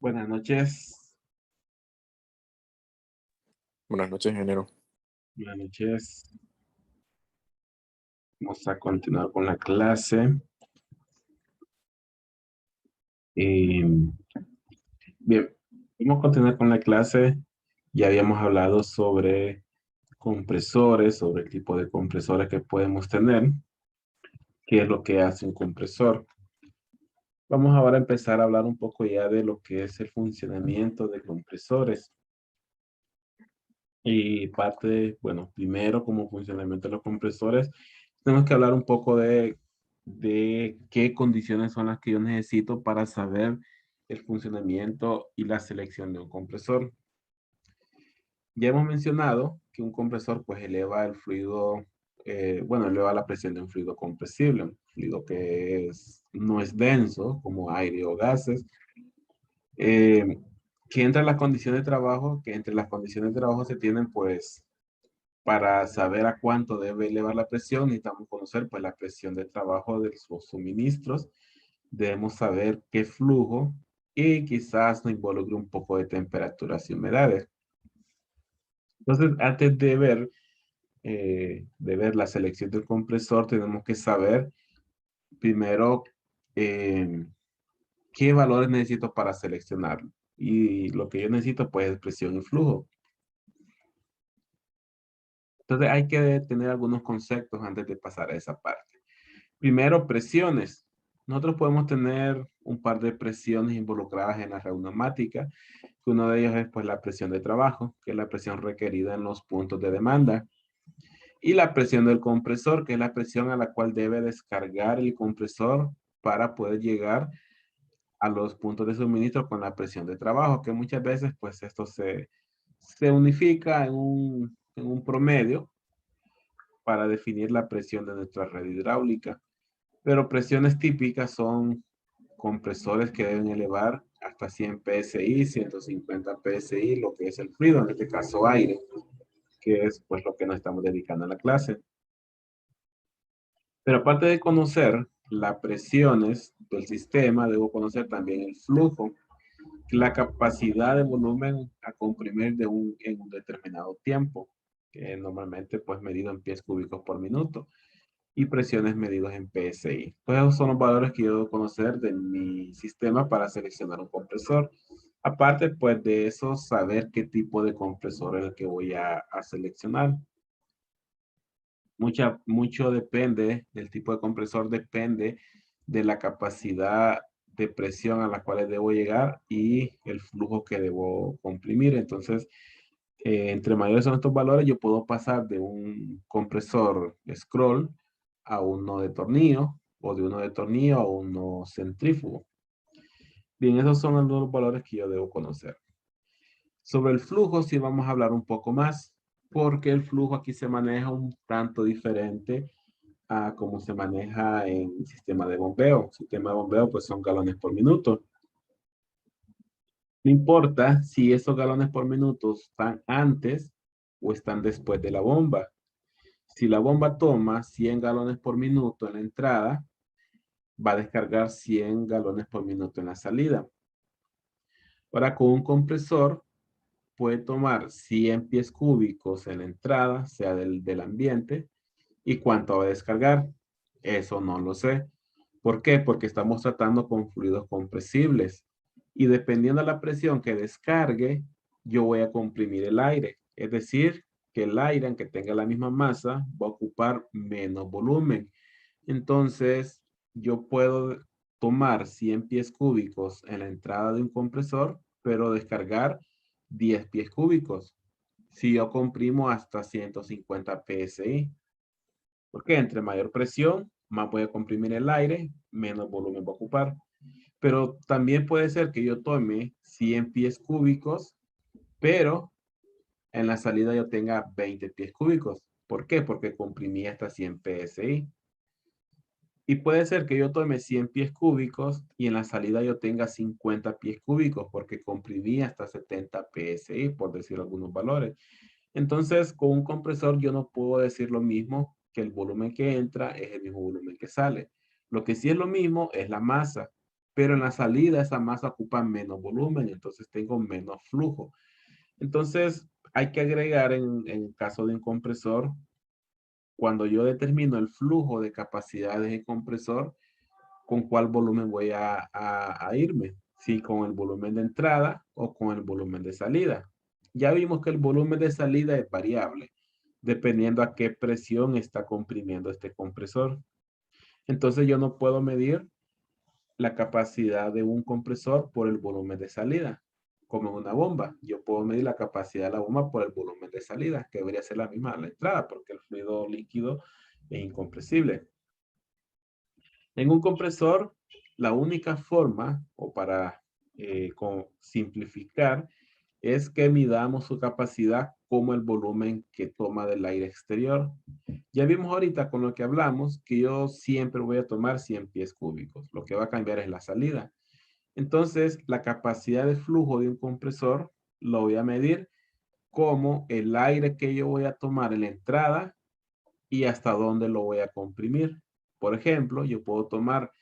Buenas noches. Buenas noches, ingeniero. Buenas noches. Vamos a continuar con la clase. Y, bien, vamos a continuar con la clase. Ya habíamos hablado sobre compresores, sobre el tipo de compresores que podemos tener, qué es lo que hace un compresor. Vamos ahora a empezar a hablar un poco ya de lo que es el funcionamiento de compresores. Y bueno, primero como funcionamiento de los compresores, tenemos que hablar un poco de qué condiciones son las que yo necesito para saber el funcionamiento y la selección de un compresor. Ya hemos mencionado que un compresor pues eleva el fluido, bueno, eleva la presión de un fluido compresible, un fluido que no es denso como aire o gases, eh, que entre las condiciones de trabajo, que entre las condiciones de trabajo se tienen pues para saber a cuánto debe elevar la presión, necesitamos conocer pues la presión de trabajo de sus suministros. Debemos saber qué flujo y quizás nos involucre un poco de temperaturas y humedades. Entonces, antes de ver la selección del compresor, tenemos que saber primero eh, qué valores necesito para seleccionarlo. Y lo que yo necesito pues es presión y flujo. Entonces hay que tener algunos conceptos antes de pasar a esa parte. Primero, presiones. Nosotros podemos tener un par de presiones involucradas en la reumática, que uno de ellos es pues la presión de trabajo, que es la presión requerida en los puntos de demanda, y la presión del compresor, que es la presión a la cual debe descargar el compresor para poder llegar a los puntos de suministro con la presión de trabajo, que muchas veces pues esto se unifica en un promedio para definir la presión de nuestra red hidráulica. Pero presiones típicas son compresores que deben elevar hasta 100 psi, 150 psi, lo que es el fluido, en este caso aire, que es pues lo que nos estamos dedicando a la clase. Pero aparte de conocer las presiones del sistema, debo conocer también el flujo, la capacidad de volumen a comprimir en un determinado tiempo, que normalmente pues medido en pies cúbicos por minuto, y presiones medidas en PSI. Pues esos son los valores que yo debo conocer de mi sistema para seleccionar un compresor. Aparte, pues de eso, saber qué tipo de compresor es el que voy a seleccionar. Mucho depende del tipo de compresor, depende de la capacidad de presión a la cual debo llegar y el flujo que debo comprimir. Entonces, entre mayores son estos valores, yo puedo pasar de un compresor scroll a uno de tornillo, o de uno de tornillo a uno centrífugo. Bien, esos son los valores que yo debo conocer. Sobre el flujo sí vamos a hablar un poco más, porque el flujo aquí se maneja un tanto diferente a cómo se maneja en el sistema de bombeo. Sistema de bombeo pues son galones por minuto. No importa si esos galones por minuto están antes o están después de la bomba. Si la bomba toma 100 galones por minuto en la entrada, va a descargar 100 galones por minuto en la salida. Ahora, con un compresor, puede tomar 100 pies cúbicos en la entrada, sea del ambiente, y cuánto va a descargar. Eso no lo sé. ¿Por qué? Porque estamos tratando con fluidos compresibles. Y dependiendo de la presión que descargue, yo voy a comprimir el aire. Es decir, que el aire, aunque tenga la misma masa, va a ocupar menos volumen. Entonces, yo puedo tomar 100 pies cúbicos en la entrada de un compresor, pero descargar 10 pies cúbicos. Si yo comprimo hasta 150 psi. Porque entre mayor presión, más voy a comprimir el aire, menos volumen va a ocupar. Pero también puede ser que yo tome 100 pies cúbicos, pero en la salida yo tenga 20 pies cúbicos. ¿Por qué? Porque comprimí hasta 100 psi. Y puede ser que yo tome 100 pies cúbicos y en la salida yo tenga 50 pies cúbicos porque comprimí hasta 70 psi, por decir algunos valores. Entonces, con un compresor yo no puedo decir lo mismo que el volumen que entra es el mismo volumen que sale. Lo que sí es lo mismo es la masa, pero en la salida esa masa ocupa menos volumen, entonces tengo menos flujo. Entonces hay que agregar en caso de un compresor, cuando yo determino el flujo de capacidad de ese compresor, con cuál volumen voy a irme, si con el volumen de entrada o con el volumen de salida. Ya vimos que el volumen de salida es variable, dependiendo a qué presión está comprimiendo este compresor. Entonces yo no puedo medir la capacidad de un compresor por el volumen de salida, como en una bomba. Yo puedo medir la capacidad de la bomba por el volumen de salida, que debería ser la misma a la entrada, porque el fluido líquido es incompresible. En un compresor, la única forma, o para simplificar, es que midamos su capacidad como el volumen que toma del aire exterior. Ya vimos ahorita con lo que hablamos que yo siempre voy a tomar 100 pies cúbicos. Lo que va a cambiar es la salida. Entonces, la capacidad de flujo de un compresor lo voy a medir como el aire que yo voy a tomar en la entrada y hasta dónde lo voy a comprimir. Por ejemplo, yo puedo tomar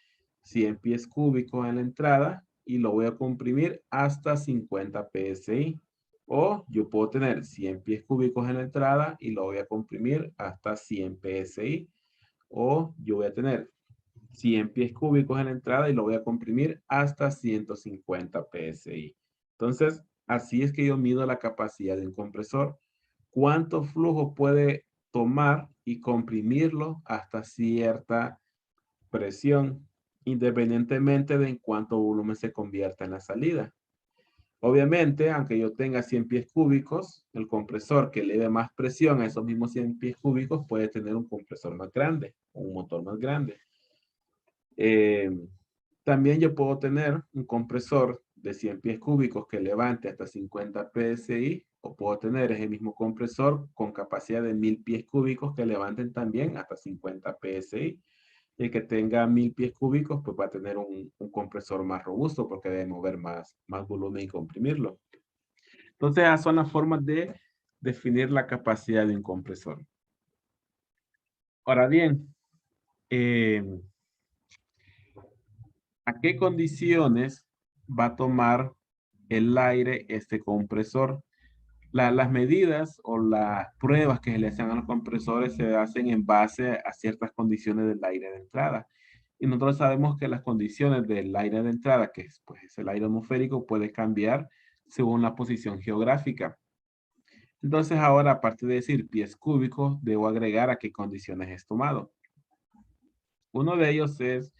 100 pies cúbicos en la entrada y lo voy a comprimir hasta 50 psi. O yo puedo tener 100 pies cúbicos en la entrada y lo voy a comprimir hasta 100 psi. O yo voy a tener 100 pies cúbicos en la entrada y lo voy a comprimir hasta 150 psi. Entonces, así es que yo mido la capacidad de un compresor. ¿Cuánto flujo puede tomar y comprimirlo hasta cierta presión, independientemente de en cuánto volumen se convierta en la salida? Obviamente, aunque yo tenga 100 pies cúbicos, el compresor que le dé más presión a esos mismos 100 pies cúbicos puede tener un compresor más grande, un motor más grande. Eh, También yo puedo tener un compresor de 100 pies cúbicos que levante hasta 50 psi, o puedo tener ese mismo compresor con capacidad de 1000 pies cúbicos que levanten también hasta 50 psi. El que tenga 1000 pies cúbicos, pues va a tener un compresor más robusto porque debe mover más volumen y comprimirlo. Entonces, esas son las formas de definir la capacidad de un compresor. Ahora bien, ¿a qué condiciones va a tomar el aire este compresor? Las medidas o las pruebas que se le hacen a los compresores se hacen en base a ciertas condiciones del aire de entrada. Y nosotros sabemos que las condiciones del aire de entrada, que es, pues, es el aire atmosférico, puede cambiar según la posición geográfica. Entonces ahora, aparte de decir pies cúbicos, debo agregar a qué condiciones es tomado. Uno de ellos es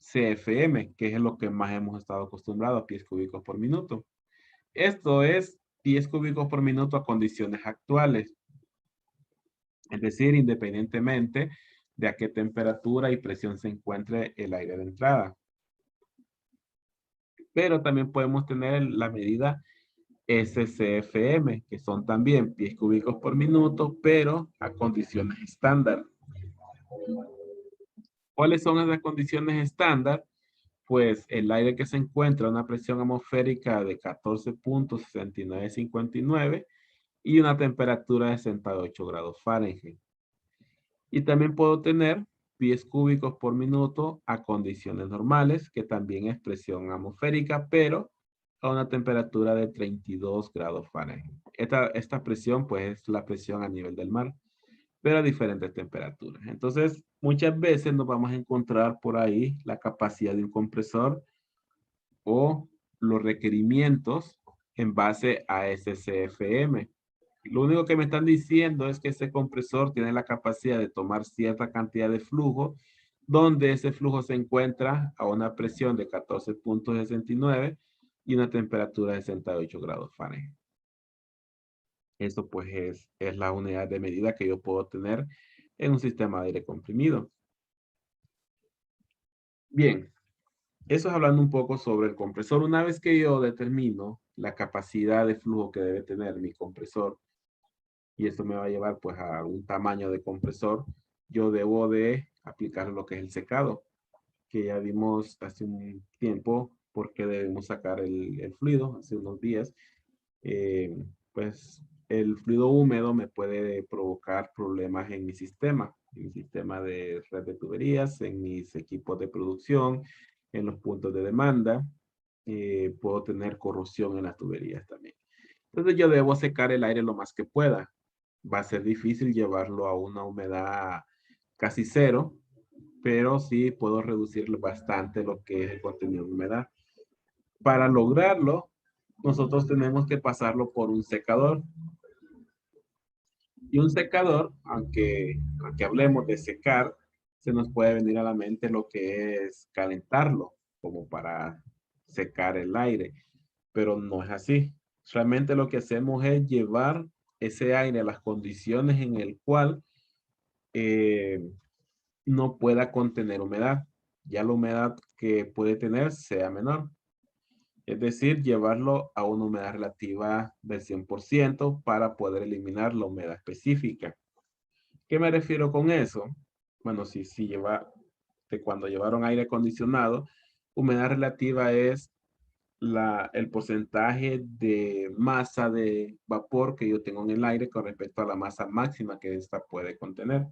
CFM, que es lo que más hemos estado acostumbrados, pies cúbicos por minuto. Esto es pies cúbicos por minuto a condiciones actuales. Es decir, independientemente de a qué temperatura y presión se encuentre el aire de entrada. Pero también podemos tener la medida SCFM, que son también pies cúbicos por minuto, pero a condiciones estándar. ¿Cuáles son esas condiciones estándar? Pues el aire que se encuentra a una presión atmosférica de 14.6959 y una temperatura de 68 grados Fahrenheit. Y también puedo tener pies cúbicos por minuto a condiciones normales, que también es presión atmosférica, pero a una temperatura de 32 grados Fahrenheit. Esta presión, pues, es la presión a nivel del mar, pero a diferentes temperaturas. Entonces, muchas veces nos vamos a encontrar por ahí la capacidad de un compresor o los requerimientos en base a SCFM. Lo único que me están diciendo es que ese compresor tiene la capacidad de tomar cierta cantidad de flujo, donde ese flujo se encuentra a una presión de 14.69 y una temperatura de 68 grados Fahrenheit. Esto pues es la unidad de medida que yo puedo tener en un sistema de aire comprimido. Bien, eso es hablando un poco sobre el compresor. Una vez que yo determino la capacidad de flujo que debe tener mi compresor, y esto me va a llevar pues a un tamaño de compresor, yo debo de aplicar lo que es el secado, que ya vimos hace un tiempo porque debemos sacar el fluido, hace unos días. Pues el fluido húmedo me puede provocar problemas en mi sistema de red de tuberías, en mis equipos de producción, en los puntos de demanda. Puedo tener corrosión en las tuberías también. Entonces yo debo secar el aire lo más que pueda. Va a ser difícil llevarlo a una humedad casi cero, pero sí puedo reducir bastante lo que es el contenido de humedad. Para lograrlo, nosotros tenemos que pasarlo por un secador. Y un secador, aunque hablemos de secar, se nos puede venir a la mente lo que es calentarlo, como para secar el aire, pero no es así. Realmente lo que hacemos es llevar ese aire a las condiciones en el cual eh, no pueda contener humedad. Ya la humedad que puede tener sea menor. Es decir, llevarlo a una humedad relativa del 100% para poder eliminar la humedad específica. ¿Qué me refiero con eso? Bueno, si de cuando llevaron aire acondicionado, humedad relativa es el porcentaje de masa de vapor que yo tengo en el aire con respecto a la masa máxima que ésta puede contener.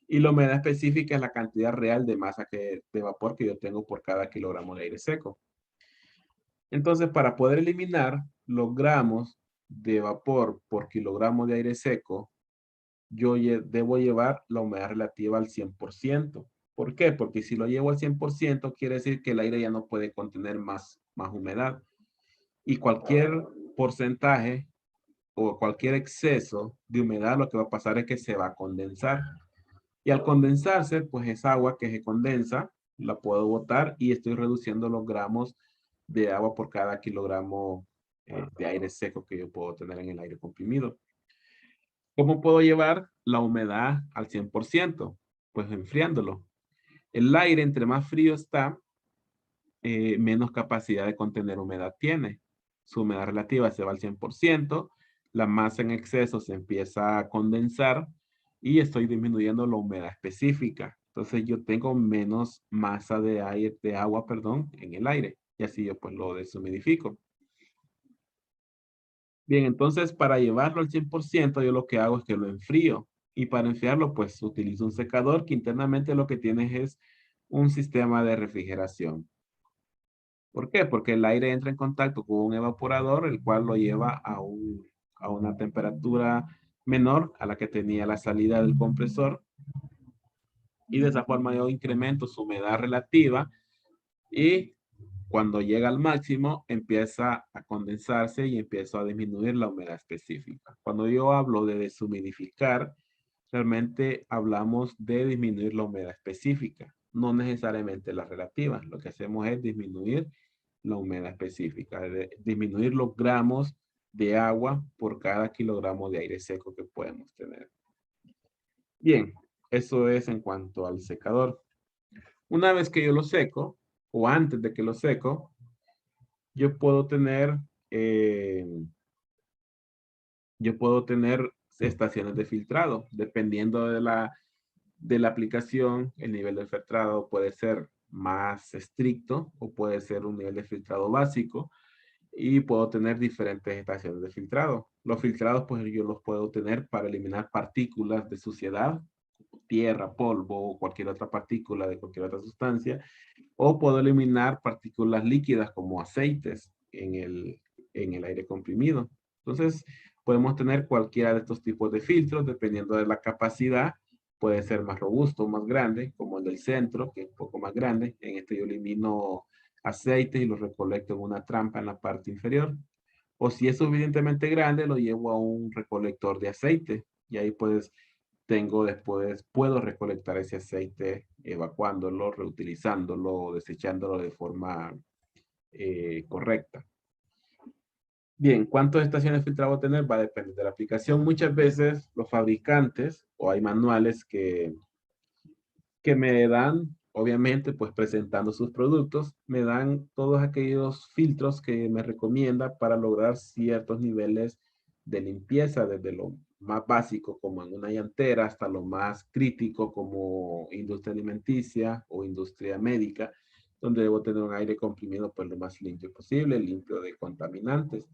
Y la humedad específica es la cantidad real de masa de vapor que yo tengo por cada kilogramo de aire seco. Entonces, para poder eliminar los gramos de vapor por kilogramo de aire seco, yo debo llevar la humedad relativa al 100%. ¿Por qué? Porque si lo llevo al 100%, quiere decir que el aire ya no puede contener más humedad. Y cualquier porcentaje o cualquier exceso de humedad, lo que va a pasar es que se va a condensar. Y al condensarse, pues esa agua que se condensa, la puedo botar y estoy reduciendo los gramos de agua por cada kilogramo de aire seco que yo puedo tener en el aire comprimido. ¿Cómo puedo llevar la humedad al 100%? Pues enfriándolo. El aire, entre más frío está, menos capacidad de contener humedad tiene. Su humedad relativa se va al 100%, la masa en exceso se empieza a condensar y estoy disminuyendo la humedad específica. Entonces yo tengo menos masa de aire, de agua, perdón, en el aire. Y así yo pues lo deshumidifico. Bien, entonces para llevarlo al 100%, yo lo que hago es que lo enfrío. Y para enfriarlo, pues utilizo un secador que internamente lo que tiene es un sistema de refrigeración. ¿Por qué? Porque el aire entra en contacto con un evaporador, el cual lo lleva a una temperatura menor a la que tenía la salida del compresor. Y de esa forma yo incremento su humedad relativa y cuando llega al máximo empieza a condensarse y empiezo a disminuir la humedad específica. Cuando yo hablo de deshumidificar, realmente hablamos de disminuir la humedad específica, no necesariamente la relativa. Lo que hacemos es disminuir la humedad específica, disminuir los gramos de agua por cada kilogramo de aire seco que podemos tener. Bien, eso es en cuanto al secador. Una vez que yo lo seco, o antes de que lo seco, yo puedo tener, eh, yo puedo tener estaciones de filtrado, dependiendo de la aplicación, el nivel de filtrado puede ser más estricto o puede ser un nivel de filtrado básico y puedo tener diferentes estaciones de filtrado. Los filtrados, pues yo los puedo tener para eliminar partículas de suciedad, tierra, polvo o cualquier otra partícula de cualquier otra sustancia, o puedo eliminar partículas líquidas como aceites en el aire comprimido. Entonces, podemos tener cualquiera de estos tipos de filtros dependiendo de la capacidad. Puede ser más robusto o más grande, como el del centro, que es un poco más grande. En este yo elimino aceites y los recolecto en una trampa en la parte inferior. O si es suficientemente grande, lo llevo a un recolector de aceite. Y ahí pues puedo recolectar ese aceite evacuándolo, reutilizándolo, desechándolo de forma correcta. Bien, ¿cuántas estaciones de filtrado voy a tener? Va a depender de la aplicación. Muchas veces los fabricantes o hay manuales que me dan, obviamente, pues presentando sus productos, me dan todos aquellos filtros que me recomienda para lograr ciertos niveles de limpieza, desde lo más básico como en una llantera hasta lo más crítico como industria alimenticia o industria médica, donde debo tener un aire comprimido pues lo más limpio posible, limpio de contaminantes.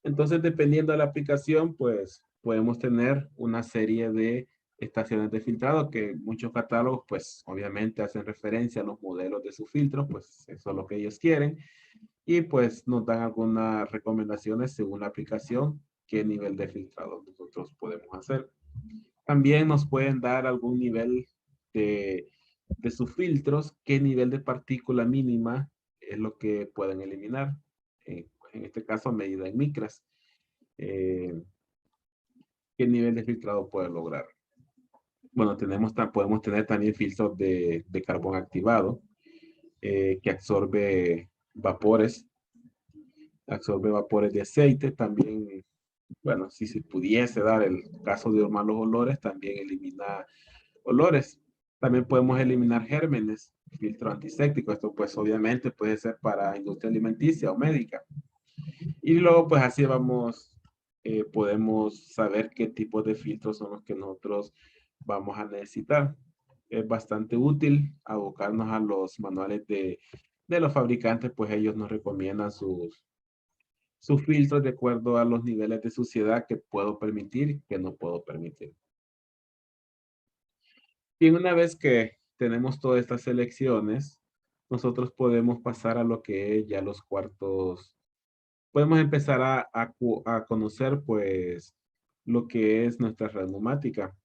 Entonces, dependiendo de la aplicación, pues podemos tener una serie de estaciones de filtrado que muchos catálogos pues obviamente hacen referencia a los modelos de sus filtros, pues eso es lo que ellos quieren y pues nos dan algunas recomendaciones según la aplicación, qué nivel de filtrado nosotros podemos hacer. También nos pueden dar algún nivel de, de sus filtros, qué nivel de partícula mínima es lo que pueden eliminar. En este caso, medida en micras. Eh, ¿Qué nivel de filtrado puede lograr? Bueno, podemos tener también filtros de carbón activado que absorbe vapores de aceite. También, bueno, si se pudiese dar el caso de malos olores, también elimina olores. También podemos eliminar gérmenes, filtro antiséptico. Esto pues obviamente puede ser para industria alimenticia o médica. Y luego pues así podemos saber qué tipo de filtros son los que nosotros vamos a necesitar. Es bastante útil abocarnos a los manuales de los fabricantes, pues ellos nos recomiendan sus filtros de acuerdo a los niveles de suciedad que puedo permitir y que no puedo permitir. Y una vez que tenemos todas estas selecciones, nosotros podemos pasar a lo que es ya los cuartos. Podemos empezar a conocer pues lo que es nuestra red neumática.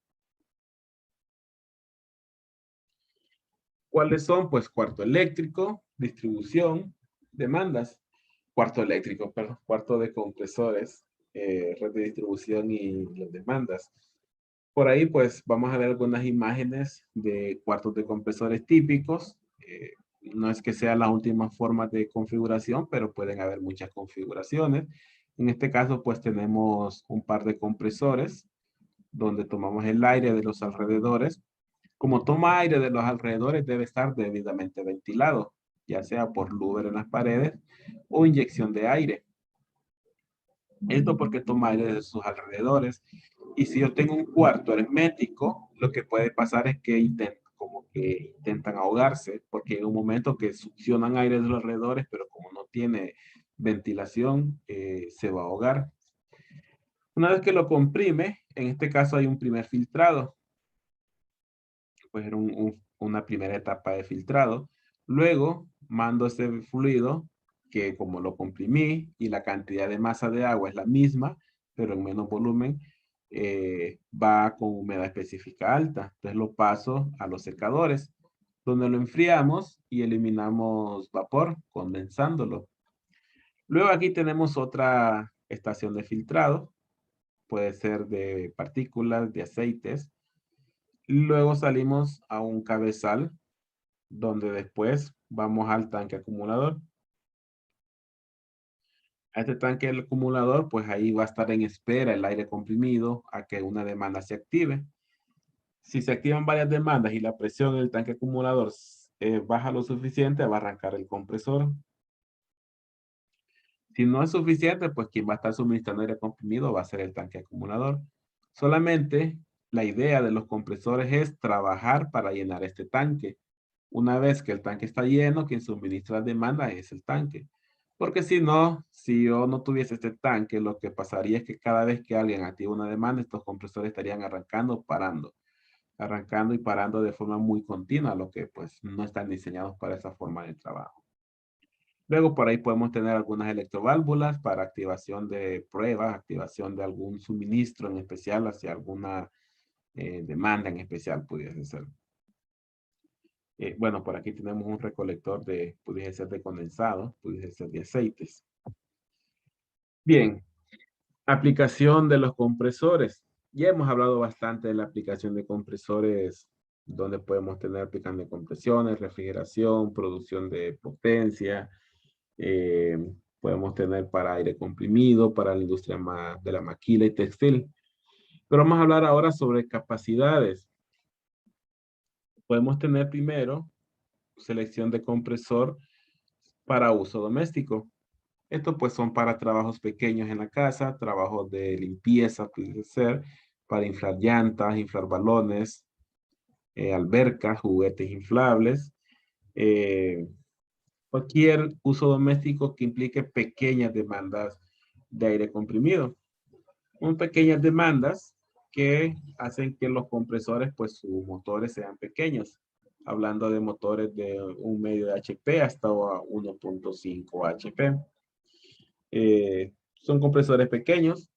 ¿Cuáles son? Pues cuarto eléctrico, distribución, demandas. Cuarto eléctrico, perdón, cuarto de compresores, red de distribución y las demandas. Por ahí pues vamos a ver algunas imágenes de cuartos de compresores típicos. No es que sea la última forma de configuración, pero pueden haber muchas configuraciones. En este caso pues tenemos un par de compresores donde tomamos el aire de los alrededores. Como toma aire de los alrededores debe estar debidamente ventilado, ya sea por louver en las paredes o inyección de aire. Esto porque toma aire de sus alrededores. Y si yo tengo un cuarto hermético, lo que puede pasar es que intentan ahogarse, porque en un momento que succionan aire de los alrededores, pero como no tiene ventilación, se va a ahogar. Una vez que lo comprime, en este caso hay un primer filtrado, pues era una primera etapa de filtrado. Luego mando ese fluido que como lo comprimí y la cantidad de masa de agua es la misma, pero en menos volumen, va con humedad específica alta. Entonces lo paso a los secadores, donde lo enfriamos y eliminamos vapor condensándolo. Luego aquí tenemos otra estación de filtrado. Puede ser de partículas, de aceites. Luego salimos a un cabezal donde después vamos al tanque acumulador. A este tanque acumulador, pues ahí va a estar en espera el aire comprimido a que una demanda se active. Si se activan varias demandas y la presión en el tanque acumulador baja lo suficiente, va a arrancar el compresor. Si no es suficiente, pues quien va a estar suministrando aire comprimido va a ser el tanque acumulador. Solamente la idea de los compresores es trabajar para llenar este tanque. Una vez que el tanque está lleno, quien suministra la demanda es el tanque. Porque si no, si yo no tuviese este tanque, lo que pasaría es que cada vez que alguien activa una demanda, estos compresores estarían arrancando y parando de forma muy continua, lo que pues no están diseñados para esa forma de trabajo. Luego por ahí podemos tener algunas electroválvulas para activación de pruebas, activación de algún suministro en especial hacia alguna demanda en especial pudiese ser. Bueno, por aquí tenemos un recolector pudiese ser de condensado, pudiese ser de aceites. Bien, aplicación de los compresores. Ya hemos hablado bastante de la aplicación de compresores, donde podemos tener aplicación de compresiones, refrigeración, producción de potencia. eh, Podemos tener para aire comprimido, para la industria de la maquila y textil. Pero vamos a hablar ahora sobre capacidades. Podemos tener primero selección de compresor para uso doméstico. Estos pues son para trabajos pequeños en la casa, trabajos de limpieza, puede ser, para inflar llantas, inflar balones, albercas, juguetes inflables, eh, cualquier uso doméstico que implique pequeñas demandas de aire comprimido. Con pequeñas demandas, que hacen que los compresores, pues sus motores sean pequeños. Hablando de motores de 1,5 HP hasta 1,5 HP. Son compresores pequeños,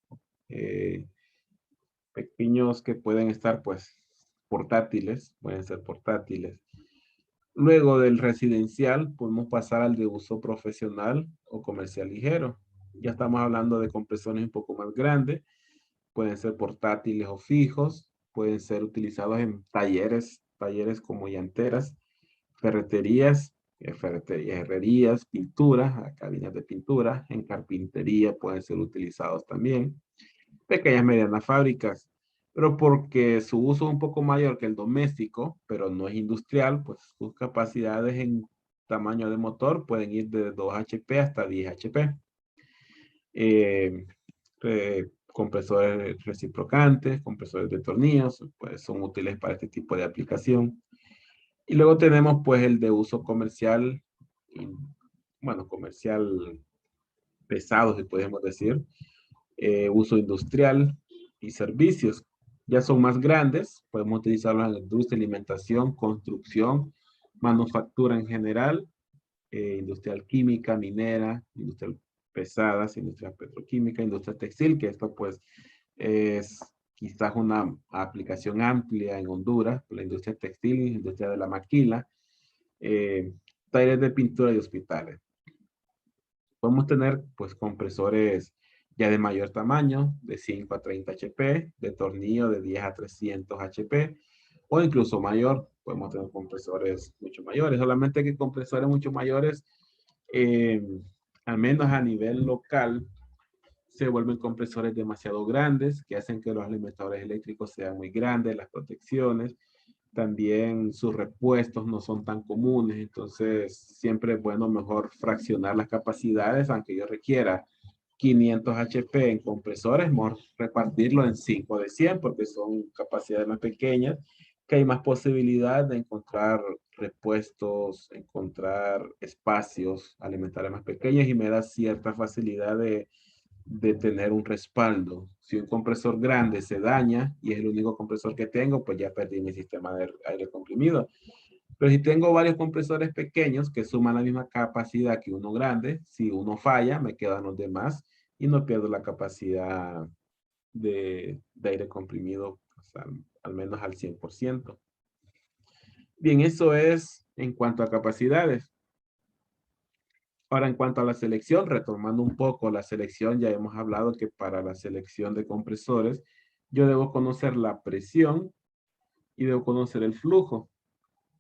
pequeños que pueden estar, pues, portátiles, pueden ser portátiles. Luego del residencial, podemos pasar al de uso profesional o comercial ligero. Ya estamos hablando de compresores un poco más grandes, pueden ser portátiles o fijos, pueden ser utilizados en talleres como llanteras, ferreterías, herrerías, pinturas, cabinas de pintura, en carpintería pueden ser utilizados también, pequeñas medianas fábricas, pero porque su uso es un poco mayor que el doméstico, pero no es industrial, pues sus capacidades en tamaño de motor pueden ir de 2 HP hasta 10 HP. Compresores reciprocantes, compresores de tornillos, pues son útiles para este tipo de aplicación. Y luego tenemos pues el de uso comercial, bueno, comercial pesado, si podemos decir, uso industrial y servicios. Ya son más grandes, podemos utilizarlos en la industria, alimentación, construcción, manufactura en general, industrial química, minera, industrial pesadas, industria petroquímica, industria textil, que esto pues es quizás una aplicación amplia en Honduras, la industria textil, industria de la maquila, eh, talleres de pintura y hospitales. Podemos tener pues compresores ya de mayor tamaño, de 5 a 30 HP, de tornillo de 10 a 300 HP, o incluso mayor, podemos tener compresores mucho mayores, solamente que compresores mucho mayores, eh, al menos a nivel local, se vuelven compresores demasiado grandes, que hacen que los alimentadores eléctricos sean muy grandes, las protecciones, también sus repuestos no son tan comunes, entonces siempre es bueno mejor fraccionar las capacidades, aunque yo requiera 500 HP en compresores, mejor repartirlo en 5 de 100 porque son capacidades más pequeñas, que hay más posibilidad de encontrar repuestos, encontrar espacios alimentarios más pequeños y me da cierta facilidad de tener un respaldo. Si un compresor grande se daña y es el único compresor que tengo, pues ya perdí mi sistema de aire comprimido. Pero si tengo varios compresores pequeños que suman la misma capacidad que uno grande, si uno falla, me quedan los demás y no pierdo la capacidad de aire comprimido pues, al menos al 100%. Bien, eso es en cuanto a capacidades. Ahora, en cuanto a la selección, retomando un poco la selección, ya hemos hablado que para la selección de compresores, yo debo conocer la presión y debo conocer el flujo.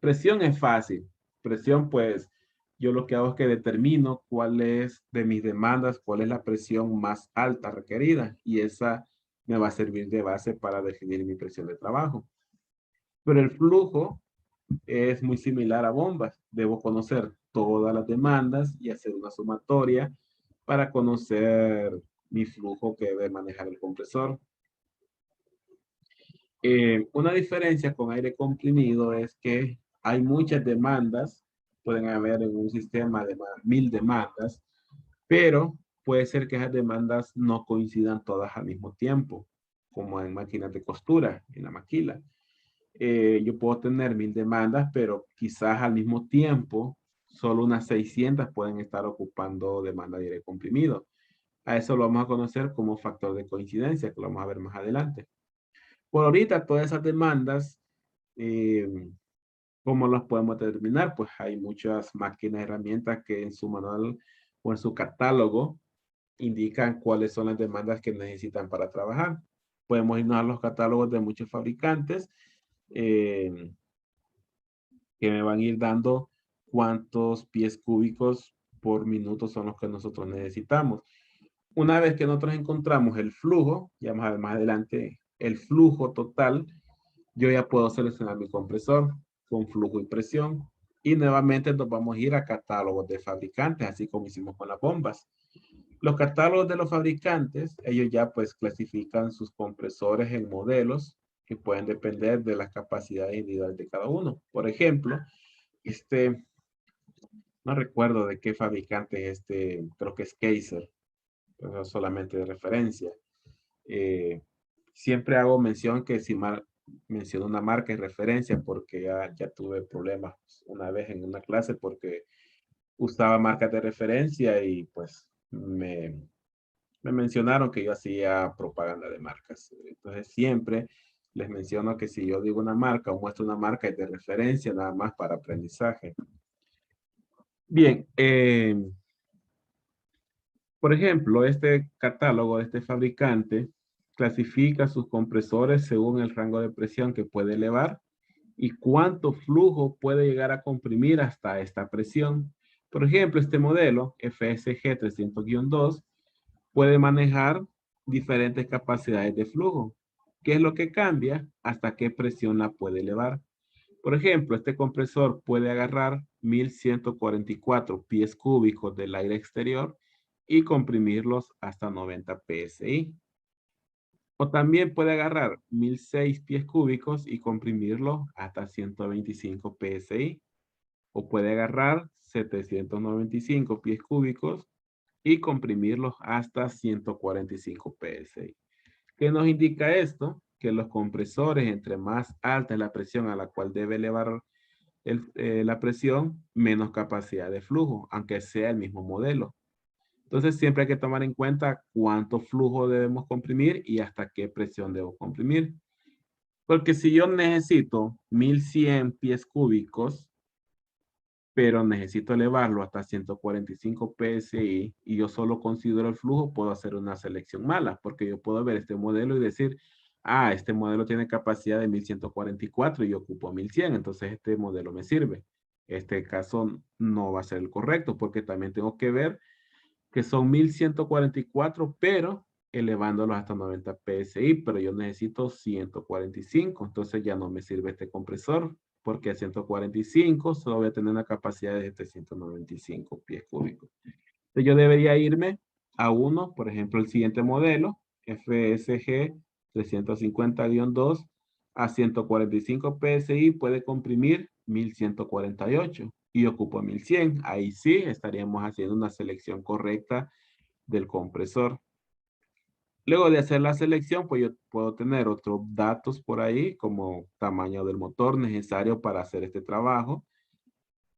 Presión es fácil. Presión, pues, yo lo que hago es que determino cuál es de mis demandas, cuál es la presión más alta requerida y esa me va a servir de base para definir mi presión de trabajo. Pero el flujo es muy similar a bombas. Debo conocer todas las demandas y hacer una sumatoria para conocer mi flujo que debe manejar el compresor. Una diferencia con aire comprimido es que hay muchas demandas, pueden haber en un sistema de 1000 demandas, pero puede ser que esas demandas no coincidan todas al mismo tiempo, como en máquinas de costura, en la maquila. Yo puedo tener 1000 demandas, pero quizás al mismo tiempo solo unas 600 pueden estar ocupando demanda de aire comprimido. A eso lo vamos a conocer como factor de coincidencia, que lo vamos a ver más adelante. Por ahorita, todas esas demandas, eh, ¿cómo las podemos determinar? Pues hay muchas máquinas, herramientas que en su manual o en su catálogo indican cuáles son las demandas que necesitan para trabajar. Podemos irnos a los catálogos de muchos fabricantes eh, que me van a ir dando cuántos pies cúbicos por minuto son los que nosotros necesitamos. Una vez que nosotros encontramos el flujo, ya vamos a ver más adelante el flujo total, yo ya puedo seleccionar mi compresor con flujo y presión. Y nuevamente nos vamos a ir a catálogos de fabricantes, así como hicimos con las bombas. Los catálogos de los fabricantes, ellos ya pues clasifican sus compresores en modelos que pueden depender de las capacidades individuales de cada uno. Por ejemplo, no recuerdo de qué fabricante es creo que es Kaiser, pero solamente de referencia. siempre hago mención que si menciono una marca y referencia porque ya tuve problemas una vez en una clase porque usaba marcas de referencia y pues me mencionaron que yo hacía propaganda de marcas. Entonces siempre les menciono que si yo digo una marca o muestro una marca es de referencia nada más para aprendizaje. Bien, por ejemplo, este catálogo de este fabricante clasifica sus compresores según el rango de presión que puede elevar y cuánto flujo puede llegar a comprimir hasta esta presión. Por ejemplo, este modelo FSG 300-2 puede manejar diferentes capacidades de flujo. ¿Qué es lo que cambia? Hasta qué presión la puede elevar. Por ejemplo, este compresor puede agarrar 1144 pies cúbicos del aire exterior y comprimirlos hasta 90 psi. O también puede agarrar 1006 pies cúbicos y comprimirlos hasta 125 psi. O puede agarrar 795 pies cúbicos y comprimirlos hasta 145 psi. ¿Qué nos indica esto? Que los compresores, entre más alta es la presión a la cual debe elevar la presión, menos capacidad de flujo, aunque sea el mismo modelo. Entonces siempre hay que tomar en cuenta cuánto flujo debemos comprimir y hasta qué presión debo comprimir. Porque si yo necesito 1100 pies cúbicos, pero necesito elevarlo hasta 145 psi y yo solo considero el flujo, puedo hacer una selección mala, porque yo puedo ver este modelo y decir, este modelo tiene capacidad de 1144 y yo ocupo 1100, entonces este modelo me sirve. Este caso no va a ser el correcto, porque también tengo que ver que son 1144, pero elevándolos hasta 90 psi, pero yo necesito 145, entonces ya no me sirve este compresor, porque a 145 solo voy a tener una capacidad de 795 pies cúbicos. Entonces yo debería irme a uno, por ejemplo, el siguiente modelo, FSG 350-2, a 145 psi puede comprimir 1148 y ocupo 1100. Ahí sí estaríamos haciendo una selección correcta del compresor. Luego de hacer la selección, pues yo puedo tener otros datos por ahí, como tamaño del motor necesario para hacer este trabajo.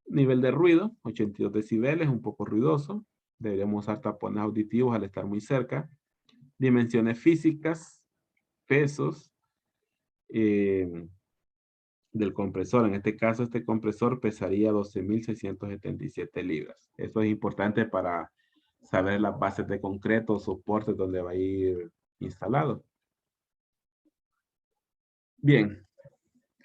Nivel de ruido, 82 decibeles, un poco ruidoso. Deberíamos usar tapones auditivos al estar muy cerca. Dimensiones físicas, pesos del compresor. En este caso, este compresor pesaría 12.677 libras. Esto es importante para saber las bases de concreto o soportes donde va a ir instalado. Bien,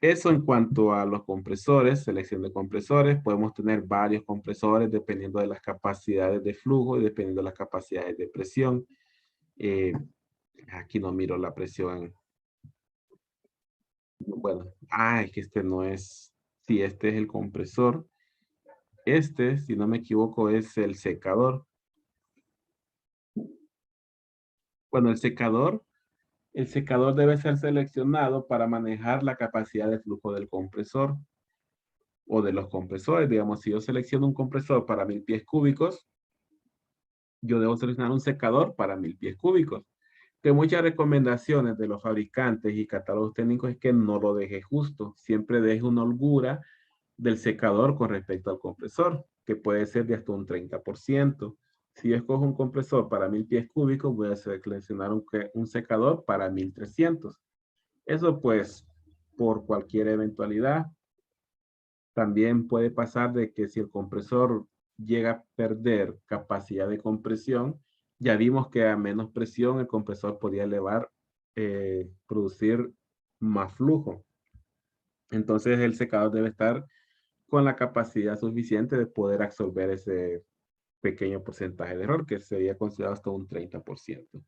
eso en cuanto a los compresores, selección de compresores. Podemos tener varios compresores dependiendo de las capacidades de flujo y dependiendo de las capacidades de presión. Aquí no miro la presión. Bueno, es que este no es, sí, este es el compresor. Este, si no me equivoco, es el secador. Bueno, el secador debe ser seleccionado para manejar la capacidad de flujo del compresor o de los compresores. Digamos, si yo selecciono un compresor para 1000 pies cúbicos, yo debo seleccionar un secador para 1000 pies cúbicos. Que muchas recomendaciones de los fabricantes y catálogos técnicos es que no lo deje justo. Siempre deje una holgura del secador con respecto al compresor, que puede ser de hasta un 30%. Si yo escojo un compresor para 1000 pies cúbicos, voy a seleccionar un secador para 1300. Eso pues por cualquier eventualidad. También puede pasar de que si el compresor llega a perder capacidad de compresión, ya vimos que a menos presión el compresor podía producir más flujo. Entonces el secador debe estar con la capacidad suficiente de poder absorber ese pequeño porcentaje de error, que sería considerado hasta un 30%.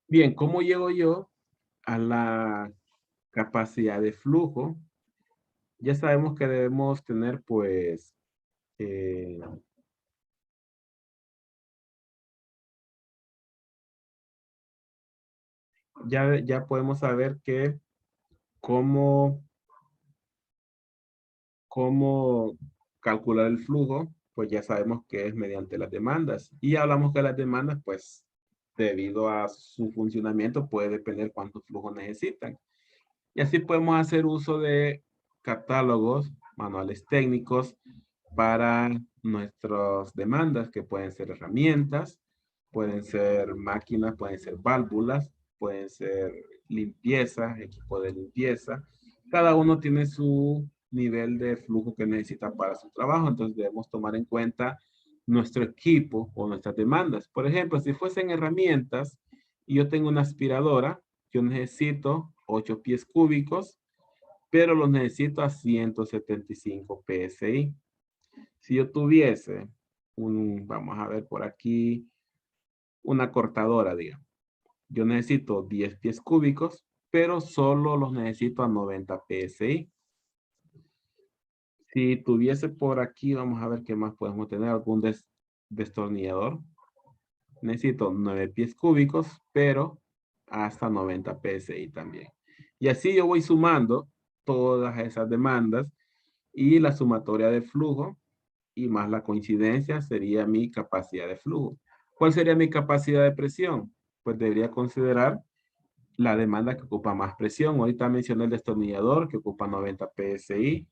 Bien, ¿cómo llego yo a la capacidad de flujo? Ya sabemos que debemos tener, pues, eh, ya podemos saber que cómo, cómo calcular el flujo, pues ya sabemos que es mediante las demandas. Y hablamos que las demandas, pues, debido a su funcionamiento puede depender cuánto flujo necesitan. Y así podemos hacer uso de catálogos, manuales técnicos para nuestras demandas, que pueden ser herramientas, pueden ser máquinas, pueden ser válvulas, pueden ser limpieza, equipo de limpieza. Cada uno tiene su nivel de flujo que necesita para su trabajo, entonces debemos tomar en cuenta nuestro equipo o nuestras demandas. Por ejemplo, si fuesen herramientas y yo tengo una aspiradora, yo necesito 8 pies cúbicos, pero los necesito a 175 PSI. Si yo tuviese vamos a ver por aquí, una cortadora, digamos. Yo necesito 10 pies cúbicos, pero solo los necesito a 90 PSI. Si tuviese por aquí, vamos a ver qué más podemos tener, algún destornillador. Necesito 9 pies cúbicos, pero hasta 90 PSI también. Y así yo voy sumando todas esas demandas y la sumatoria de flujo y más la coincidencia sería mi capacidad de flujo. ¿Cuál sería mi capacidad de presión? Pues debería considerar la demanda que ocupa más presión. Ahorita mencioné el destornillador que ocupa 90 PSI.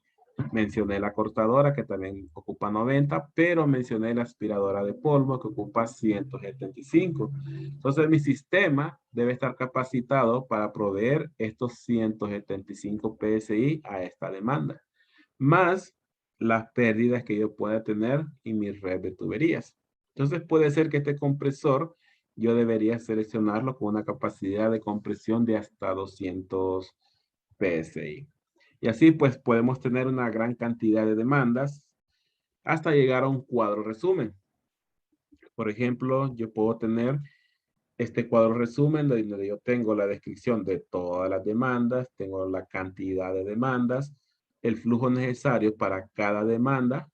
Mencioné la cortadora que también ocupa 90, pero mencioné la aspiradora de polvo que ocupa 175. Entonces mi sistema debe estar capacitado para proveer estos 175 PSI a esta demanda, más las pérdidas que yo pueda tener en mi red de tuberías. Entonces puede ser que este compresor yo debería seleccionarlo con una capacidad de compresión de hasta 200 PSI. Y así pues podemos tener una gran cantidad de demandas hasta llegar a un cuadro resumen. Por ejemplo, yo puedo tener este cuadro resumen donde yo tengo la descripción de todas las demandas, tengo la cantidad de demandas, el flujo necesario para cada demanda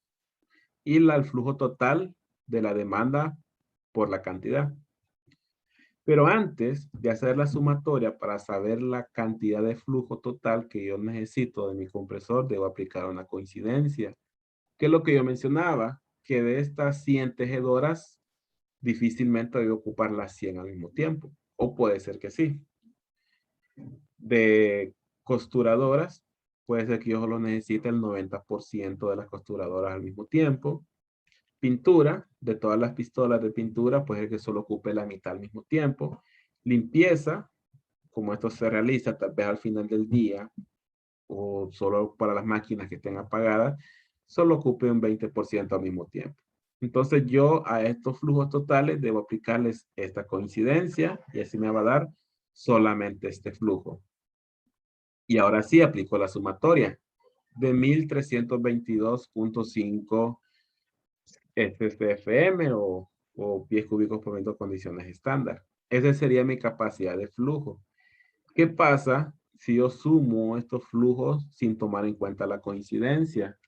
y el flujo total de la demanda por la cantidad. Pero antes de hacer la sumatoria para saber la cantidad de flujo total que yo necesito de mi compresor, debo aplicar una coincidencia. ¿Qué es lo que yo mencionaba? Que de estas 100 tejedoras, difícilmente debo ocupar las 100 al mismo tiempo. O puede ser que sí. De costuradoras, puede ser que yo solo necesite el 90% de las costuradoras al mismo tiempo. Pintura, de todas las pistolas de pintura, puede ser que solo ocupe la mitad al mismo tiempo. Limpieza, como esto se realiza tal vez al final del día o solo para las máquinas que estén apagadas, solo ocupe un 20% al mismo tiempo. Entonces yo a estos flujos totales debo aplicarles esta coincidencia y así me va a dar solamente este flujo. Y ahora sí aplico la sumatoria de 1322.5 SCFM o pies cúbicos por metro condiciones estándar. Esa sería mi capacidad de flujo. ¿Qué pasa si yo sumo estos flujos sin tomar en cuenta la coincidencia?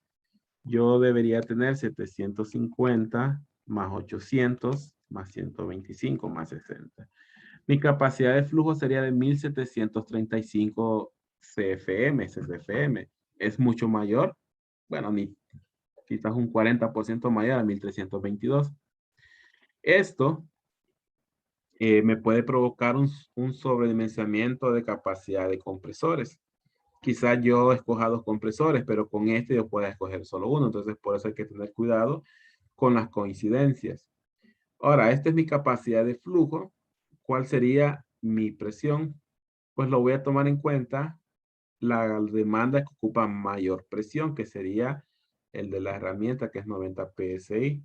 Yo debería tener 750 más 800 más 125 más 60. Mi capacidad de flujo sería de 1735 CFM. ¿Es mucho mayor? Bueno, quizás un 40% mayor a 1322. Esto me puede provocar un sobredimensionamiento de capacidad de compresores. Quizás yo escoja 2 compresores, pero con este yo pueda escoger solo uno. Entonces, por eso hay que tener cuidado con las coincidencias. Ahora, esta es mi capacidad de flujo. ¿Cuál sería mi presión? Pues lo voy a tomar en cuenta la demanda que ocupa mayor presión, que sería el de la herramienta, que es 90 PSI.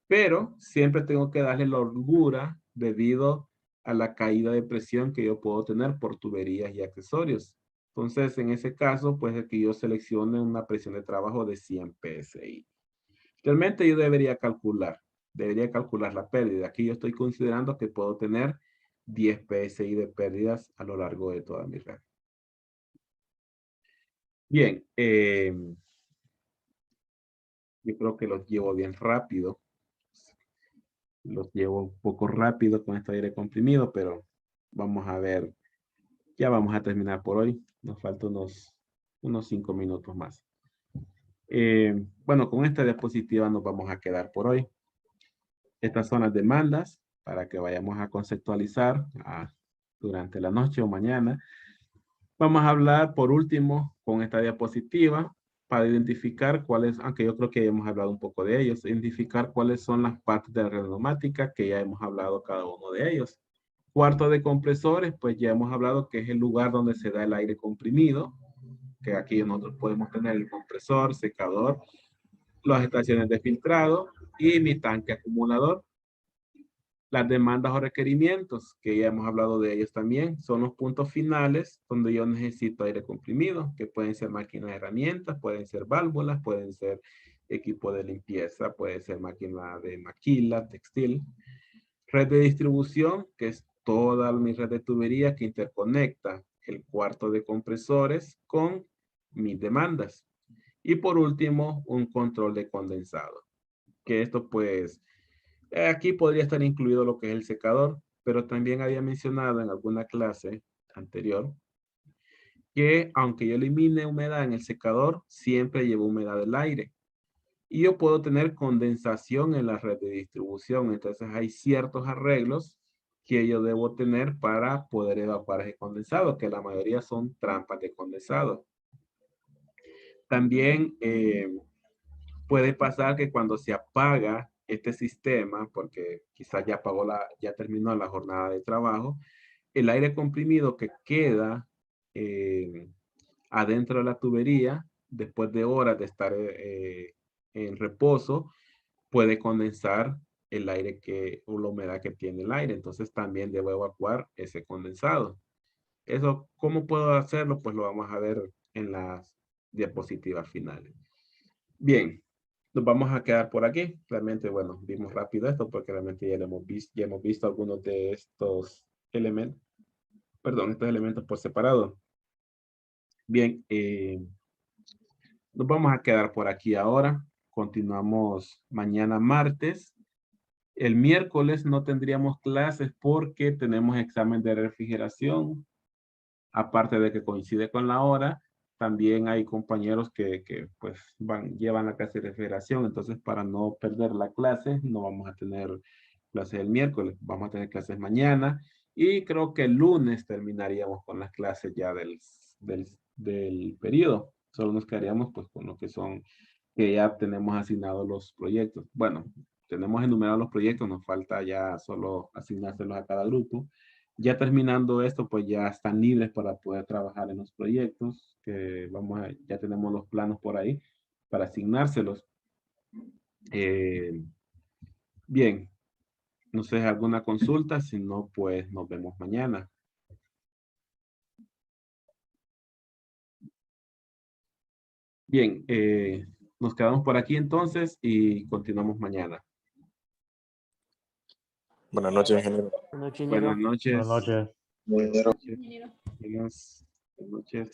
Pero siempre tengo que darle la holgura debido a la caída de presión que yo puedo tener por tuberías y accesorios. Entonces, en ese caso, pues aquí yo seleccione una presión de trabajo de 100 PSI. Realmente yo debería calcular la pérdida. Aquí yo estoy considerando que puedo tener 10 PSI de pérdidas a lo largo de toda mi red. Bien, yo creo que los llevo bien rápido. Los llevo un poco rápido con este aire comprimido, pero vamos a ver. Ya vamos a terminar por hoy. Nos faltan unos 5 minutos más. Bueno, con esta diapositiva nos vamos a quedar por hoy. Estas son las demandas para que vayamos a conceptualizar durante la noche o mañana. Vamos a hablar por último con esta diapositiva para identificar cuáles, aunque yo creo que ya hemos hablado un poco de ellos, identificar cuáles son las partes de la red neumática que ya hemos hablado cada uno de ellos. Cuarto de compresores, pues ya hemos hablado que es el lugar donde se da el aire comprimido, que aquí nosotros podemos tener el compresor, secador, las estaciones de filtrado y mi tanque acumulador. Las demandas o requerimientos, que ya hemos hablado de ellos también, son los puntos finales donde yo necesito aire comprimido, que pueden ser máquinas de herramientas, pueden ser válvulas, pueden ser equipo de limpieza, puede ser máquina de maquila, textil. Red de distribución, que es toda mi red de tubería que interconecta el cuarto de compresores con mis demandas. Y por último, un control de condensado, que esto pues aquí podría estar incluido lo que es el secador, pero también había mencionado en alguna clase anterior que aunque yo elimine humedad en el secador, siempre llevo humedad del aire. Y yo puedo tener condensación en la red de distribución. Entonces hay ciertos arreglos que yo debo tener para poder evacuar ese condensado, que la mayoría son trampas de condensado. También puede pasar que cuando se apaga este sistema, porque quizás ya terminó la jornada de trabajo, el aire comprimido que queda adentro de la tubería, después de horas de estar en reposo, puede condensar el aire o la humedad que tiene el aire. Entonces también debo evacuar ese condensado. Eso, ¿cómo puedo hacerlo? Pues lo vamos a ver en las diapositivas finales. Bien, nos vamos a quedar por aquí. Realmente, bueno, vimos rápido esto porque realmente ya hemos visto algunos de estos elementos, estos elementos por separado. Bien, nos vamos a quedar por aquí ahora. Continuamos mañana martes. El miércoles no tendríamos clases porque tenemos examen de refrigeración. Aparte de que coincide con la hora, también hay compañeros que pues llevan la clase de refrigeración. Entonces, para no perder la clase, no vamos a tener clases el miércoles. Vamos a tener clases mañana. Y creo que el lunes terminaríamos con las clases ya del periodo. Solo nos quedaríamos pues con lo que son, que ya tenemos asignados los proyectos. Bueno, tenemos enumerados los proyectos, nos falta ya solo asignárselos a cada grupo. Ya terminando esto, pues ya están libres para poder trabajar en los proyectos, que ya tenemos los planos por ahí para asignárselos. Bien, no sé, alguna consulta, si no, pues nos vemos mañana. Bien, nos quedamos por aquí entonces y continuamos mañana. Buenas noches, ingeniero. Buenas noches. Buenas noches. Buenas noches. Buenas noches.